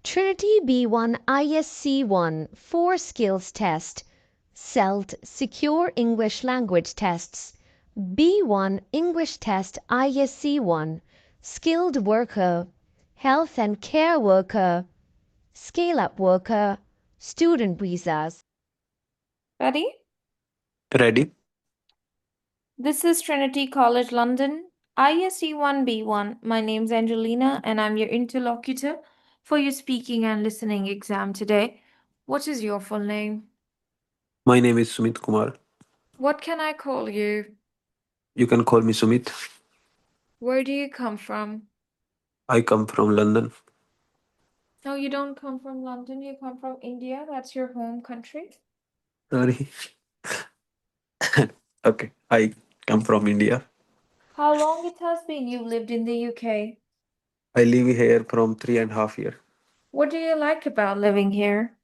Trinity B1 ISC1 4 skills test. CELT Secure English Language Tests. B1 English Test ISC1 Skilled Worker, Health and Care Worker, Scale Up Worker, Student Visas. Ready? Ready? This is Trinity College London, ISC 1B1. My name's Angelina, and I'm your interlocutor for your speaking and listening exam today. What is your full name? My name is Sumit Kumar. What can I call you? You can call me Sumit. Where do you come from? I come from London. No, you don't come from London. You come from India. That's your home country. Sorry. Okay, I come from India. How long it has been you've lived in the UK? I live here from 3.5 years. What do you like about living here?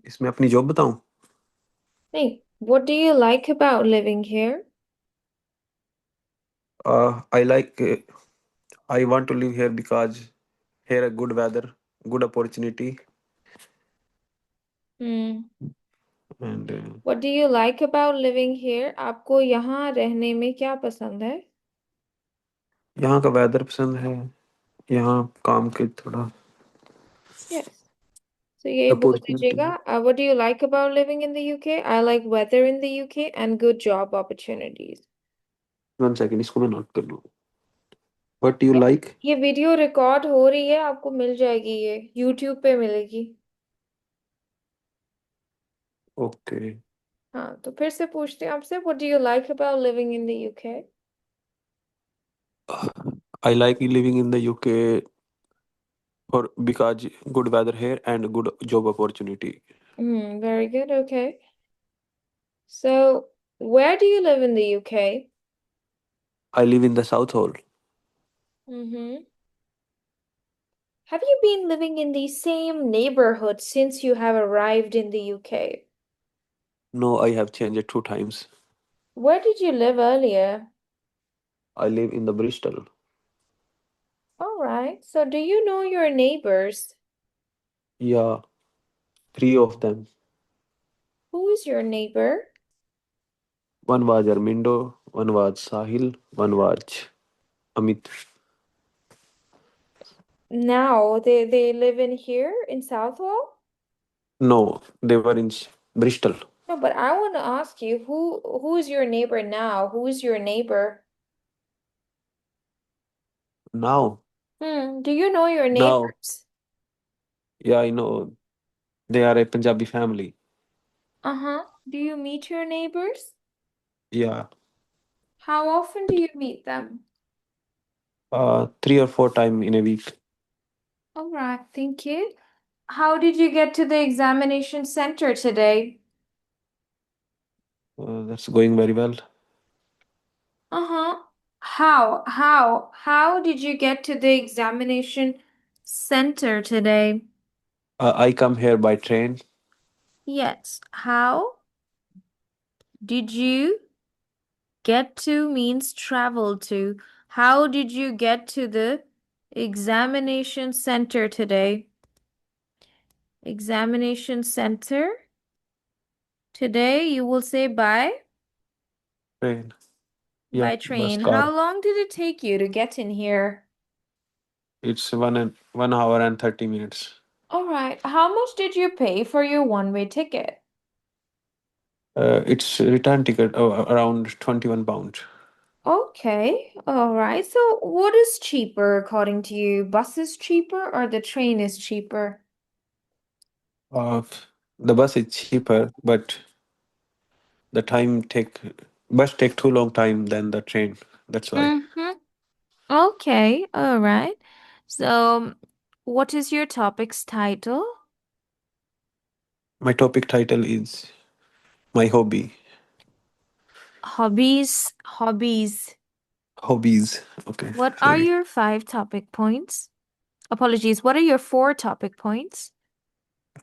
इसमें अपनी job बताऊं? Hey, what do you like about living here? I like. I want to live here because here a good weather, good opportunity, Hmm. and What do you like about living here? आपको यहाँ रहने में क्या पसंद है? यहाँ का weather पसंद है. यहाँ काम के थोड़ा Yes. So ये बोल अपॉर्चुनिटी. दीजिएगा. What do you like about living in the UK? I like weather in the UK and good job opportunities. 1 second, इसको मैं नोट कर लूँ. What do you like? ये वीडियो रिकॉर्ड हो रही है, आपको मिल जाएगी, ये YouTube पे मिलेगी. Okay. हाँ, तो फिर से पूछते हैं आपसे. What do you like about living in the UK? I like living in the UK for because good weather here and good job opportunity. Very good. Okay. So, where do you live in the UK? I live in the South Hall. Mm-hmm. Have you been living in the same neighborhood since you have arrived in the UK? No, I have changed it 2 times. Where did you live earlier? I live in the Bristol. All right. So, do you know your neighbors? Yeah, 3 of them. Who is your neighbor? One was Armindo, one was Sahil, one was Amit. Now they live in here in Southwall? No, they were in Bristol. No, but I want to ask you who is your neighbor now? Who is your neighbor? Now, Do you know your now, neighbors? yeah, I know. They are a Punjabi family. Uh-huh. Do you meet your neighbors? Yeah, How often do you meet them? 3 or 4 times in a week. All right, thank you. How did you get to the examination center today? That's going very well. Uh-huh. How did you get to the examination center today? I come here by train. Yes. How did you get to means travel to. How did you get to the examination center today? Examination center. Today you will say by Train. Yeah, bus train. car. How long did it take you to get in here? It's 1 hour and 30 minutes. All right. How much did you pay for your one-way ticket? It's return ticket around £21. Okay. All right. So what is cheaper according to you? Bus is cheaper or the train is cheaper? Uh, the bus is cheaper, but the time take bus take too long time than the train. That's why. Mm-hmm. Okay. All right. So what is your topic's title? My topic title is my hobby. Hobbies. Hobbies. Hobbies. Okay, What are sorry. your 5 topic points? Apologies. What are your 4 topic points?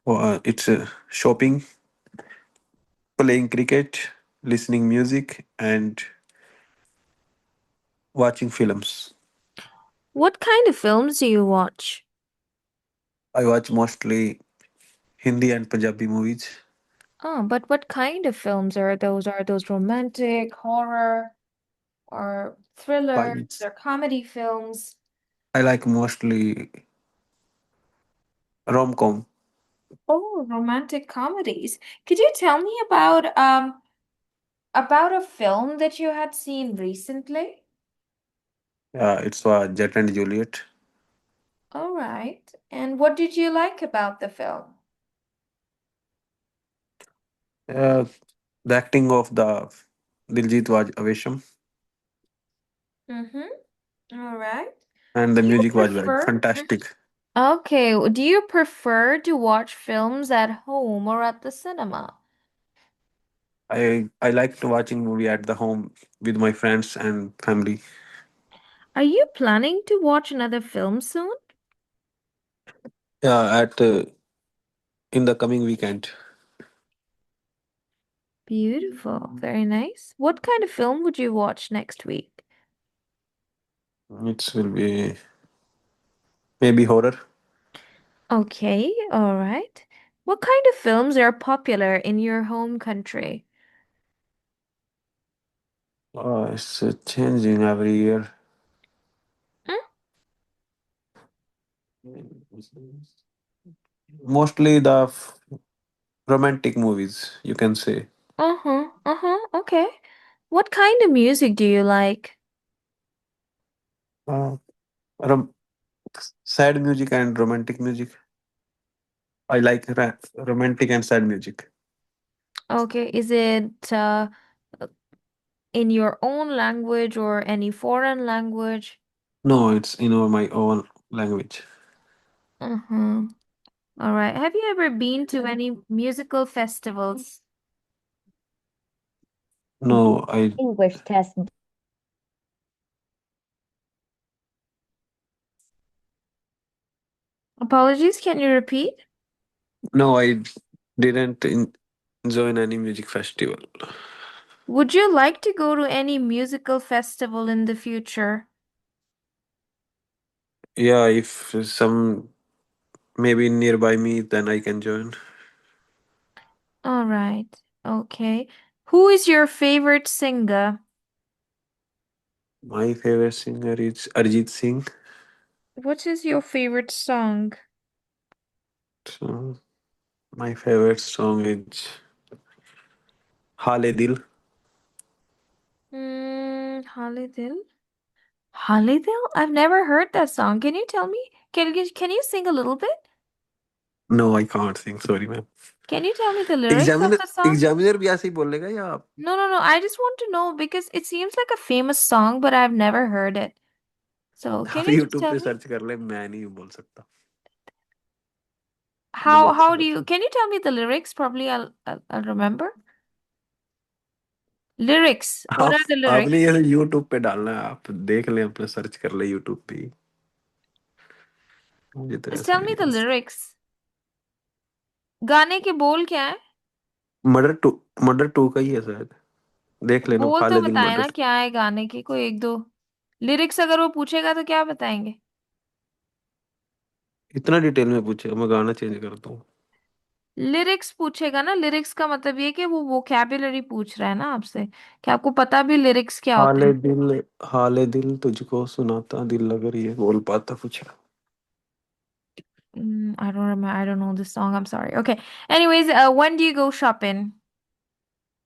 It's shopping, playing cricket, listening music, and watching films. What kind of films do you watch? I watch mostly Hindi and Punjabi movies. Oh, but what kind of films are those? Are those romantic, horror, or thrillers, Fights. or comedy films? I like mostly rom-com. Oh, romantic comedies. Could you tell me about a film that you had seen recently? It's Jet and Juliet. All right. And what did you like about the film? Uh, the acting of the Diljit was Avesham, Mm-hmm. All right. and the Do you music was very prefer? fantastic. Okay, do you prefer to watch films at home or at the cinema? I like to watching movie at the home with my friends and family. Are you planning to watch another film soon? Yeah, at in the coming weekend. Beautiful, very nice. What kind of film would you watch next week? It will be maybe horror. Okay, all right. What kind of films are popular in your home country? It's changing every year. Hmm? Mostly the romantic movies, you can say. Uh-huh, uh-huh, okay. What kind of music do you like? Uh, rom- Sad music and romantic music. I like romantic and sad music. Okay, is it in your own language or any foreign language? No, it's in my own language. Uh-huh. All right. Have you ever been to any musical festivals? No, I English test. Apologies, can you repeat? no, I didn't join any music festival. Would you like to go to any musical festival in the future? Yeah, if some maybe nearby me, then I can join. All right. Okay. Who is your favorite singer? My favorite singer is Arjit Singh. What is your favorite song? So my favorite song is Hale Dil. Halidil? Halidil? I've never heard that song. Can you tell me? Can you sing a little bit? No, I can't sing. Sorry, ma'am. Can you tell me the lyrics of examiner the song? Examiner भी ऐसे ही बोलेगा या आप No, no, no. I just want to know because it seems like a famous song, but I've never heard it. So can आप you just YouTube tell पे me search कर ले मैं नहीं बोल सकता मुझे how अच्छा do you? लगता Can you tell me the lyrics? Probably I'll remember. Lyrics. है What are the आपने lyrics? ये यूट्यूब पे डालना है आप देख लें अपने सर्च कर ले यूट्यूब पे ही। मुझे तो Just ऐसे tell me नहीं the lyrics. गाने के बोल क्या है? मर्डर मर्डर टू का ही है शायद देख लेना बोल तो खाले दिल बताए ना मर्डर क्या है गाने के कोई एक दो लिरिक्स अगर वो पूछेगा तो क्या बताएंगे? इतना डिटेल में पूछेगा मैं गाना चेंज करता हूँ लिरिक्स पूछेगा ना लिरिक्स का मतलब ये कि वो वोकैबुलरी पूछ रहा है ना आपसे कि आपको पता भी लिरिक्स क्या होते हैं। हाले दिल तुझको सुनाता दिल अगर ये बोल पाता कुछ I don't remember. I don't know this song. I'm sorry. Okay. Anyways, when do you go shopping?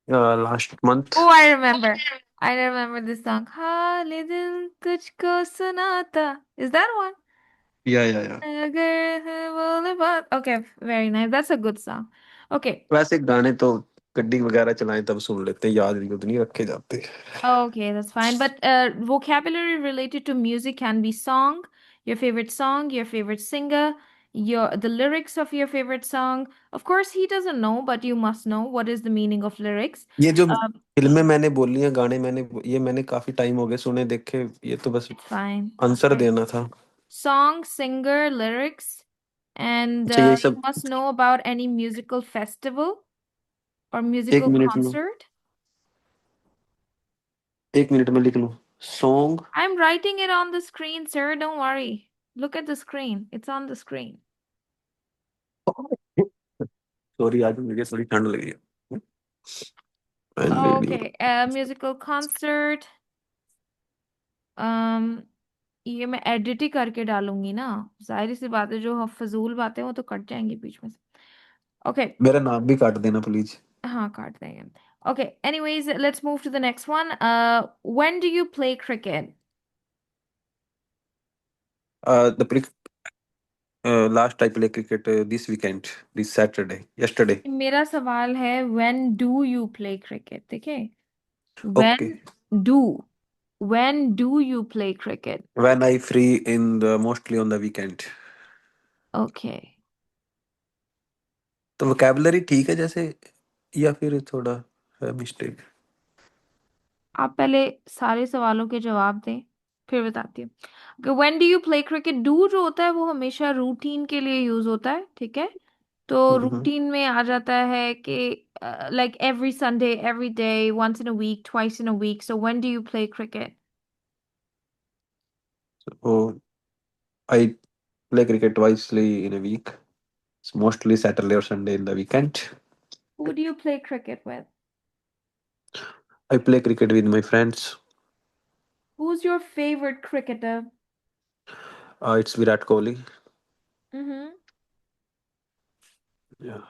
Last month Oh, I remember. I remember this song. हाले दिल तुझको सुनाता. Is that one? या अगर है बोले बात. Okay, very nice. That's a good song. Okay. वैसे गाने तो गड्डी वगैरह चलाएं तब सुन लेते हैं याद नहीं उतनी रखे जाते Okay, that's fine. But vocabulary related to music can be song, your favorite singer, the lyrics of your favorite song. Of course, he doesn't know, but you must know what is the meaning of lyrics. ये जो Um, फिल्में मैंने बोली हैं गाने मैंने काफी time हो गए सुने देखे ये तो बस fine. Answer Okay. देना था Song, singer, lyrics, and अच्छा ये you सब must know about any musical festival or एक musical मिनट में concert. एक मिनट में लिख लूं Song. I'm writing it on the screen, sir. Don't worry. Look at the screen. It's on the screen. Sorry, आज मुझे थोड़ी ठंड लगी है। Okay, musical concert. ये मैं एडिट ही करके डालूंगी ना, जाहिर सी बात है, जो फजूल बातें वो तो कट जाएंगी बीच में से। ओके, मेरा नाम भी काट देना प्लीज। हाँ काट देंगे। Okay, anyways, let's move to the next one. When do you play cricket? The last I play cricket this weekend, this Saturday, yesterday. मेरा सवाल है when do you play cricket, ठीक है? Okay, do when do you play cricket? When I free in the mostly on the weekend. Okay. तो vocabulary ठीक है जैसे, या फिर थोड़ा है मिस्टेक? आप पहले सारे सवालों के जवाब दें, फिर बताती हूँ। When do you play cricket? Do जो होता है वो हमेशा रूटीन के लिए यूज होता है, ठीक है? तो रूटीन में आ जाता है कि like every Sunday, every day, once in a week, twice in a week. So when do you play cricket? So I play cricket twice in a week. It's mostly Saturday or Sunday in the weekend. Who do you play cricket with? I play cricket with my friends. Who's your favorite cricketer? It's Virat Kohli. Mm-hmm. Yeah.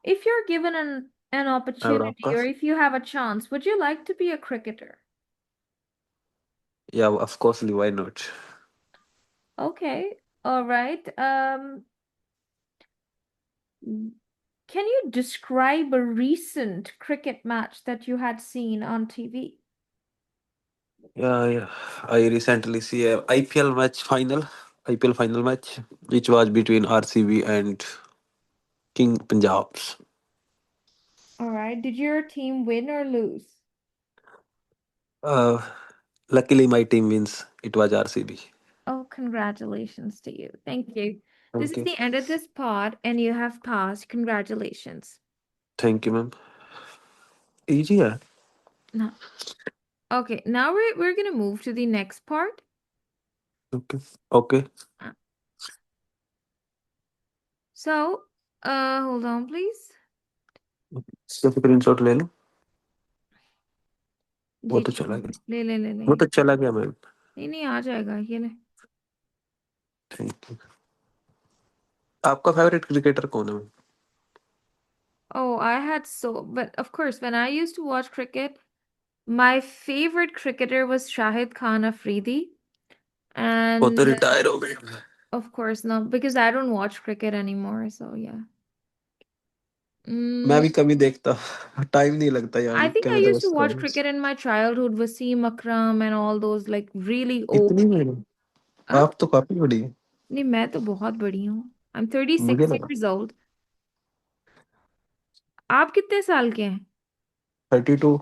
If you're given an और opportunity आपका? or if you have a chance, would you like to be a cricketer? Yeah, of course, why not? Okay, all right. Can you describe a recent cricket match that you had seen on TV? Yeah. I recently see a IPL final match, which was between RCB and King Punjabs. All right. Did your team win or lose? Uh, Luckily, my team wins. It was RCB. Oh, congratulations to you. Thank you. This Thank is you. the end of this pod, and you have passed. Congratulations. Thank you, ma'am. Easy, yeah. No. Okay, now we're gonna move to the next part. Okay. Okay. So, hold on, please. इसका screenshot ले लो। वो जी तो चला गया। ले ले ले ले वो तो चला गया मैम। नहीं आ जाएगा ये ले। Thank you. आपका फेवरेट क्रिकेटर कौन है? Oh, but of course, when I used to watch cricket, my favorite cricketer was Shahid Khan Afridi. वो तो And रिटायर हो गए। of course, no, because I don't watch cricket anymore. So, yeah. मैं भी कभी देखता, टाइम नहीं लगता यार, I think क्या I मतलब used to watch college. cricket in my childhood, Wasim Akram and all those like really old. इतनी बड़ी? हाँ? आप तो काफी बड़ी है। नहीं, मैं तो बहुत बड़ी हूँ। I'm 36 मुझे लगा years old. आप कितने साल के हैं? 32।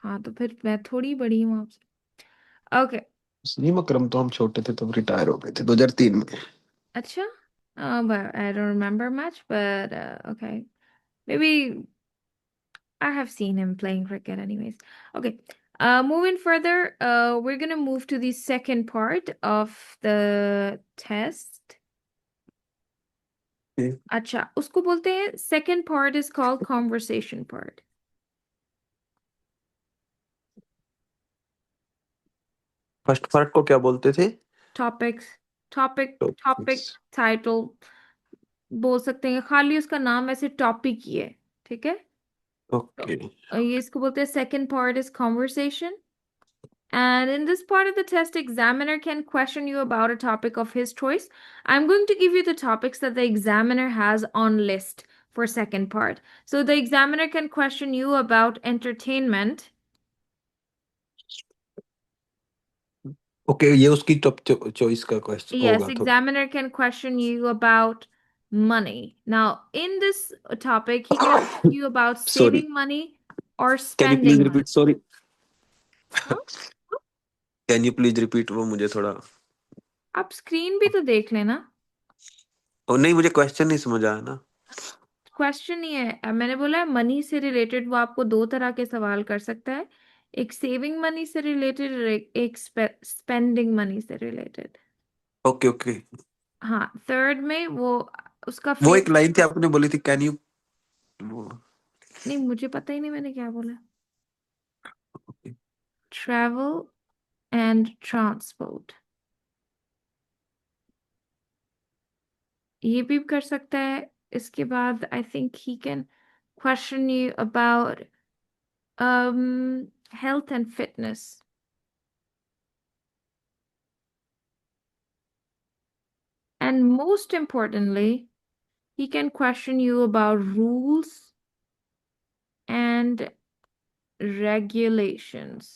हाँ, तो फिर मैं थोड़ी बड़ी हूँ आपसे। ओके, वसीम अकरम तो हम छोटे थे तब रिटायर हो गए थे 2003 में। अच्छा। But I don't remember much, but okay. Maybe I have seen him playing cricket anyways. Okay. Moving further, we're gonna move to the second part of the test. Okay. अच्छा, उसको बोलते हैं second part is called conversation part. First part को क्या बोलते थे? Topic, Topics. title बोल सकते हैं, खाली उसका नाम ऐसे टॉपिक ही है, ठीक है? ओके। ये इसको बोलते हैं second part is conversation. And in this part of the test, examiner can question you about a topic of his choice. I'm going to give you the topics that the examiner has on list for second part. So the examiner can question you about entertainment. Okay, ये उसकी top choice का question Yes, होगा तो। examiner can question you about money. Now, in this topic, he can ask you about sorry, saving money or can you please spending money. Repeat? Sorry, Huh? Can you please repeat? वो मुझे थोड़ा, आप screen भी तो देख लेना। ओ नहीं, मुझे क्वेश्चन नहीं समझ आया ना। क्वेश्चन ही है, मैंने बोला है मनी से रिलेटेड वो आपको दो तरह के सवाल कर सकता है। एक सेविंग मनी से रिलेटेड और एक स्पेंडिंग मनी से रिलेटेड। Okay okay. हाँ, थर्ड में वो उसका वो एक फेवरेट। लाइन थी आपने बोली थी, कैन यू। नहीं, मुझे पता ही नहीं मैंने क्या बोला। ट्रैवल एंड ट्रांसपोर्ट, ये भी कर सकता है। इसके बाद I think he can question you about health and fitness. And most importantly, he can question you about rules and regulations.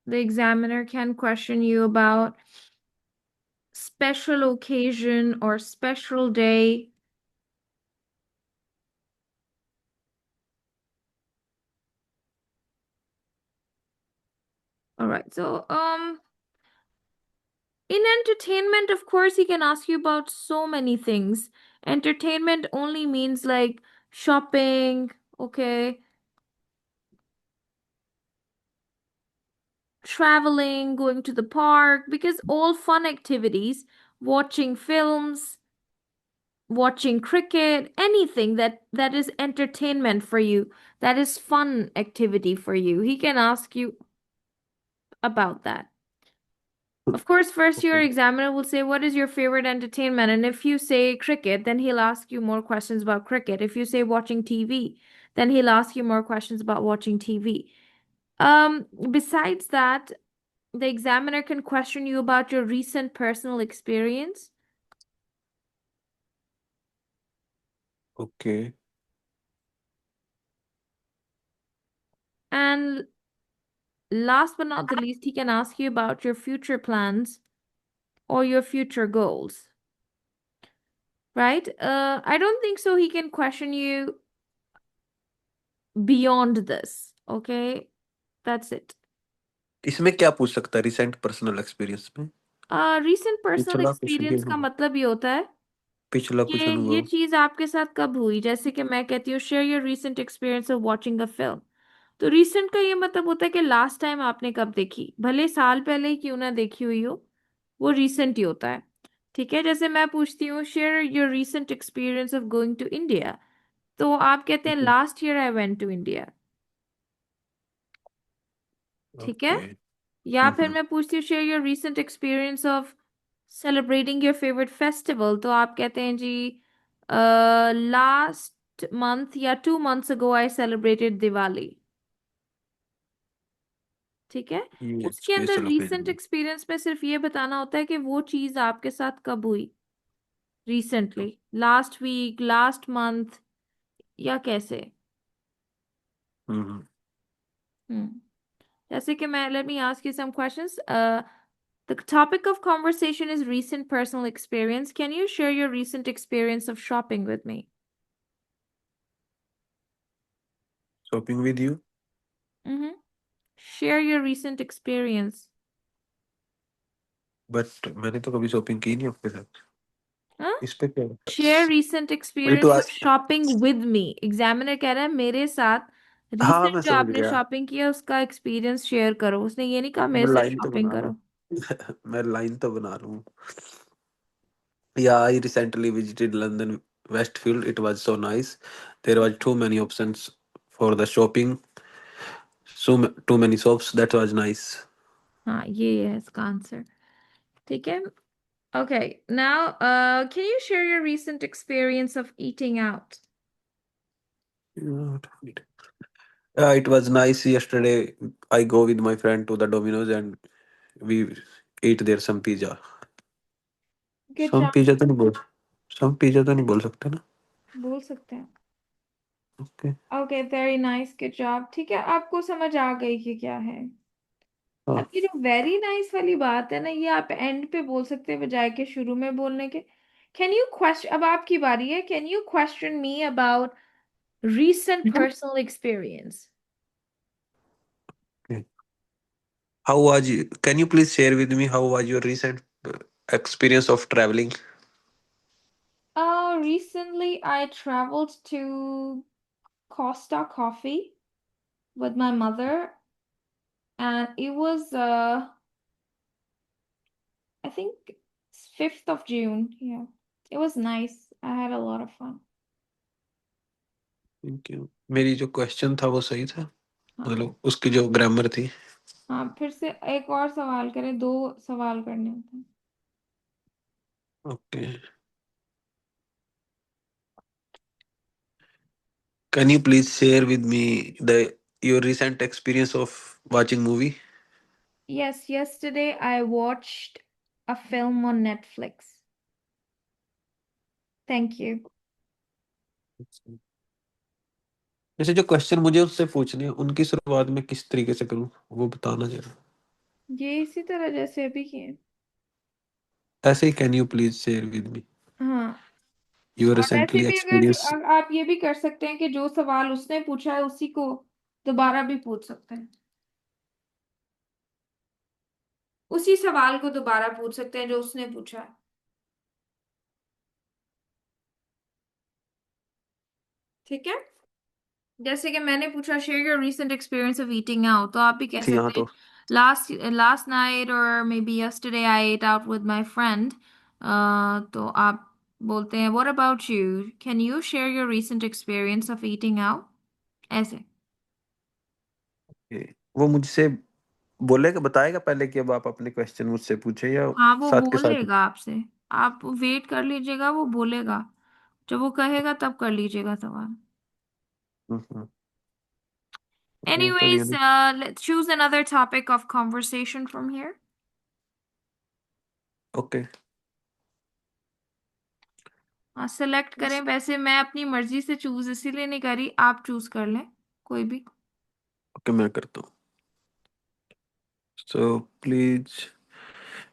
The examiner can question you about special occasion or special day. All right, so in entertainment, of course, he can ask you about so many things. Entertainment only means like shopping, okay, traveling, going to the park, because all fun activities, watching films, watching cricket, anything that is entertainment for you, that is fun activity for you, he can ask you about that. Of course, first your Okay. examiner will say, what is your favorite entertainment? And if you say cricket, then he'll ask you more questions about cricket. If you say watching TV, then he'll ask you more questions about watching TV. Besides that, the examiner can question you about your recent personal experience. Okay. And last but not the least, he can ask you about your future plans or your future goals. Right? I don't think so. He can question you beyond this. Okay? That's it. इसमें क्या पूछ सकता है recent personal experience में? Recent personal पिछला कुछ experience का मतलब ये होता है पिछला कुछ ये अनुभव। चीज आपके साथ कब हुई। जैसे कि मैं कहती हूँ share your recent experience of watching a film, तो रीसेंट का ये मतलब होता है कि लास्ट टाइम आपने कब देखी, भले साल पहले ही क्यों ना देखी हुई हो, वो रीसेंट ही होता है। ठीक है, जैसे मैं पूछती हूँ share your recent experience of going to India, तो आप कहते हैं last year I went to India. ठीक है, ओके। या फिर मैं पूछती हूँ share your recent experience of celebrating your favourite festival, तो आप कहते हैं जी लास्ट मंथ या 2 months ago I celebrated Diwali. ठीक है, ये उसके अंदर स्पेशल रीसेंट ओकेजन। एक्सपीरियंस में सिर्फ ये बताना होता है कि वो चीज आपके साथ कब हुई, recently, last week, last month, या कैसे। हम्म। जैसे कि मैं, let me ask you some questions. The topic of conversation is recent personal experience. Can you share your recent experience of shopping with me? Shopping with you. Mm-hmm. Share your recent experience. But मैंने तो कभी shopping की नहीं आपके साथ। Huh? इस पे क्या? Share recent it experience of was. shopping with me. Examiner कह रहा है मेरे साथ हाँ recent मैं जो समझ आपने गया। शॉपिंग किया उसका एक्सपीरियंस शेयर करो। उसने ये नहीं कहा मेरे मैं साथ लाइन तो शॉपिंग बना रहा करो। हूँ। मैं लाइन तो बना रहा हूँ। Yeah, I recently visited London Westfield. It was so nice. There was too many options for the shopping. Too many shops. That was nice. हाँ, ये है इसका आंसर। ठीक है, okay, now can you share your recent experience of eating out? It was nice yesterday. I go with my friend to the Domino's and we ate there some pizza. Good Some job. pizza तो नहीं बोल some pizza तो नहीं बोल सकते ना? बोल सकते हैं। Okay. Okay, very nice, good job। ठीक है, आपको समझ आ गई कि क्या है। अब हाँ। ये जो वेरी नाइस वाली बात है ना, ये आप एंड पे बोल सकते हैं बजाय के शुरू में बोलने के। कैन यू क्वेश्चन, अब आपकी बारी है, can you question me about recent personal experience? Okay. How was you? Can you please share with me how was your recent experience of traveling? Recently I traveled to Costa Coffee. with my mother, and it was I think 5th of June. Yeah, it was nice. I had a lot of fun. Thank you. मेरी जो question था वो सही था, हाँ मतलब उसकी जो ग्रामर थी। हाँ, फिर से एक और सवाल करें, 2 सवाल करने होते हैं। Okay, can you please share with me the your recent experience of watching movie? Yes, yesterday I watched a film on Netflix. Thank you. जैसे जो क्वेश्चन मुझे उससे पूछने हैं उनकी शुरुआत में किस तरीके से करूं वो बताना जरा। ये इसी तरह जैसे अभी किए। ऐसे ही, can you please share with me हाँ, योर और वैसे रिसेंटली भी अगर एक्सपीरियंस? आप ये भी कर सकते हैं कि जो सवाल उसने पूछा है उसी को दोबारा भी पूछ सकते हैं। उसी सवाल को दोबारा पूछ सकते हैं जो उसने पूछा है। ठीक है, जैसे कि मैंने पूछा share your recent experience of eating out, तो आप भी कह थी यहाँ सकते हैं तो। लास्ट नाइट और maybe yesterday I ate out with my friend. तो आप बोलते हैं what about you, can you share your recent experience of eating out, ऐसे। वो मुझसे बोलेगा, बताएगा पहले कि अब आप अपने क्वेश्चन मुझसे पूछे, या हाँ, वो साथ के साथ? बोलेगा आपसे, आप वेट कर लीजिएगा, वो बोलेगा। जब वो कहेगा तब कर लीजिएगा सवाल। चलिए Anyways, ना। let's choose another topic of conversation from here. Okay. हाँ, सेलेक्ट करें। वैसे मैं अपनी मर्जी से चूज इसीलिए नहीं करी, आप चूज कर लें कोई भी। ओके, मैं करता हूँ। So please,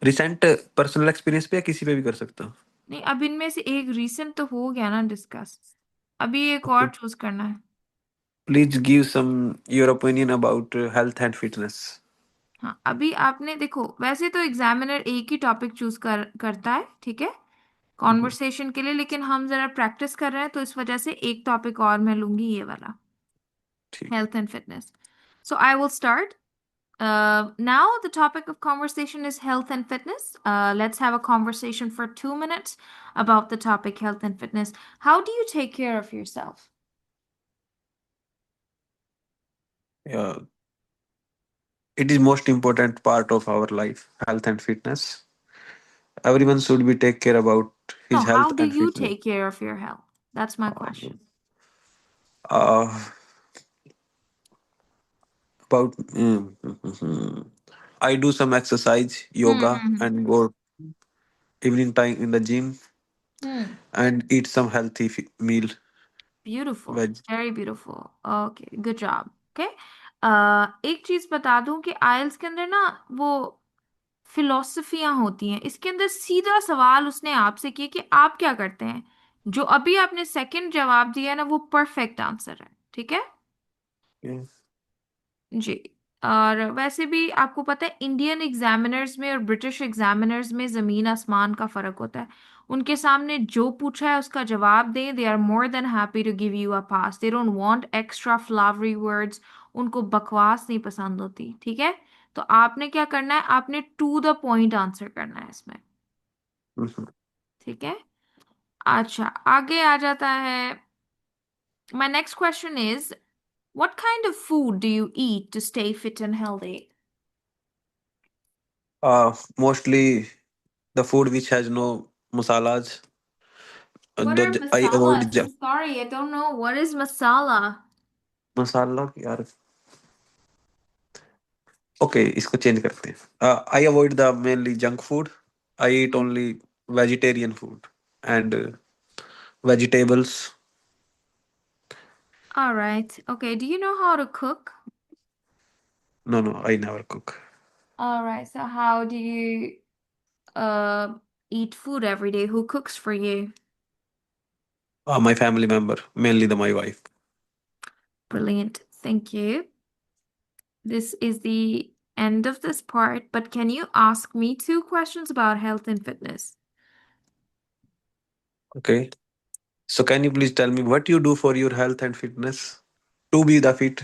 recent personal experience पे या किसी पे भी कर सकता हूँ? नहीं, अब इनमें से एक रीसेंट तो हो गया ना डिस्कस, अभी एक ओके, और चूज करना है। Please give some your opinion about health and fitness. हाँ, अभी आपने देखो, वैसे तो एग्जामिनर एक ही टॉपिक चूज करता है, ठीक है, कॉन्वर्सेशन के लिए, लेकिन हम जरा प्रैक्टिस कर रहे हैं तो इस वजह से एक टॉपिक और मैं लूंगी, ये वाला, ठीक। health and fitness. So I will start. Now the topic of conversation is health and fitness. Let's have a conversation for 2 minutes about the topic health and fitness. How do you take care of yourself? Yeah, it is most important part of our life, health and fitness. Everyone should be take care about his No, health how do and you fitness. take care of your health? That's my question. Uh, about I do some exercise, yoga, Hmm. and go evening time in the gym Hmm. and eat some healthy meal. Beautiful. Veg. Very beautiful. Okay, good job. Okay. एक चीज बता दूं कि आइल्स के अंदर ना वो फिलोसफियां होती हैं, इसके अंदर सीधा सवाल उसने आपसे किया कि आप क्या करते हैं। जो अभी आपने सेकंड जवाब दिया है ना, वो परफेक्ट आंसर है, ठीक है Yes. जी। और वैसे भी आपको पता है इंडियन एग्जामिनर्स में और ब्रिटिश एग्जामिनर्स में जमीन आसमान का फर्क होता है। उनके सामने जो पूछा है उसका जवाब दें, they are more than happy to give you a pass, they don't want extra flowery words, उनको बकवास नहीं पसंद होती, ठीक है। तो आपने क्या करना है, आपने टू द पॉइंट आंसर करना है इसमें, Mhm. ठीक है। अच्छा, आगे आ जाता है। My next question is, what kind of food do you eat to stay fit and healthy? Mostly the food which has no masalas. What are I avoid masalas? I'm sorry, I don't know. What is masala? मसाला यार। Okay, इसको change करते हैं। I avoid the mainly junk food. I eat Hmm. Only vegetarian food and vegetables. All right. Okay. Do you know how to cook? No no, I never cook. All right. So how do you uh eat food every day? Who cooks for you? My family member, mainly the my wife. Brilliant. Thank you. This is the end of this part, but can you ask me 2 questions about health and fitness? Okay, so can you please tell me what you do for your health and fitness to be the fit?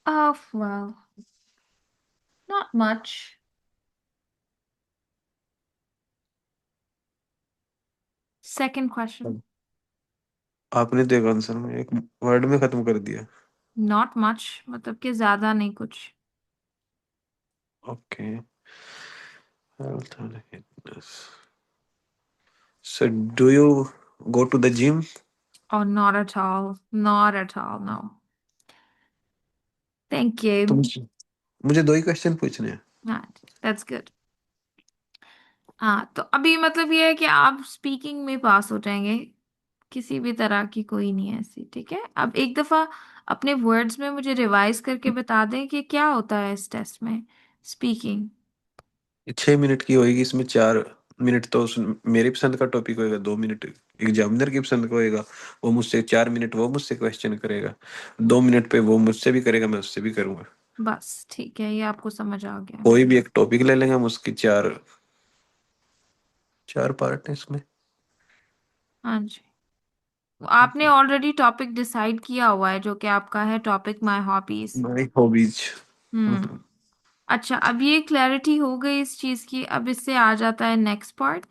Well, not much. Second question. आपने तो एक answer में एक word में खत्म कर दिया. Not much, मतलब कि ज्यादा नहीं कुछ. Okay. Health and fitness. So, do you go to the gym? Oh, not at all. Not at all, no. Thank तो you. मुझे 2 ही क्वेश्चन पूछने हैं. That's good. हाँ, तो अभी मतलब ये है कि आप स्पीकिंग में पास हो जाएंगे. किसी भी तरह की कोई नहीं है ऐसी. ठीक है, अब एक दफा अपने वर्ड्स में मुझे रिवाइज करके बता दें कि क्या होता है इस टेस्ट में स्पीकिंग. ये 6 मिनट की होएगी, इसमें 4 मिनट तो मेरी पसंद का टॉपिक होएगा, 2 मिनट एग्जामिनर की पसंद का होएगा. वो मुझसे 4 मिनट वो मुझसे क्वेश्चन करेगा. 2 मिनट पे वो मुझसे भी करेगा, मैं उससे भी करूंगा. बस ठीक है, ये आपको समझ आ गया. कोई भी एक टॉपिक ले लेंगे हम, उसकी 4 4 पार्ट है इसमें. हाँ जी. आपने ऑलरेडी टॉपिक डिसाइड किया हुआ है जो कि आपका है topic my hobbies. My hobbies. Hmm. अच्छा, अब ये क्लैरिटी हो गई इस चीज की. अब इससे आ जाता है नेक्स्ट पार्ट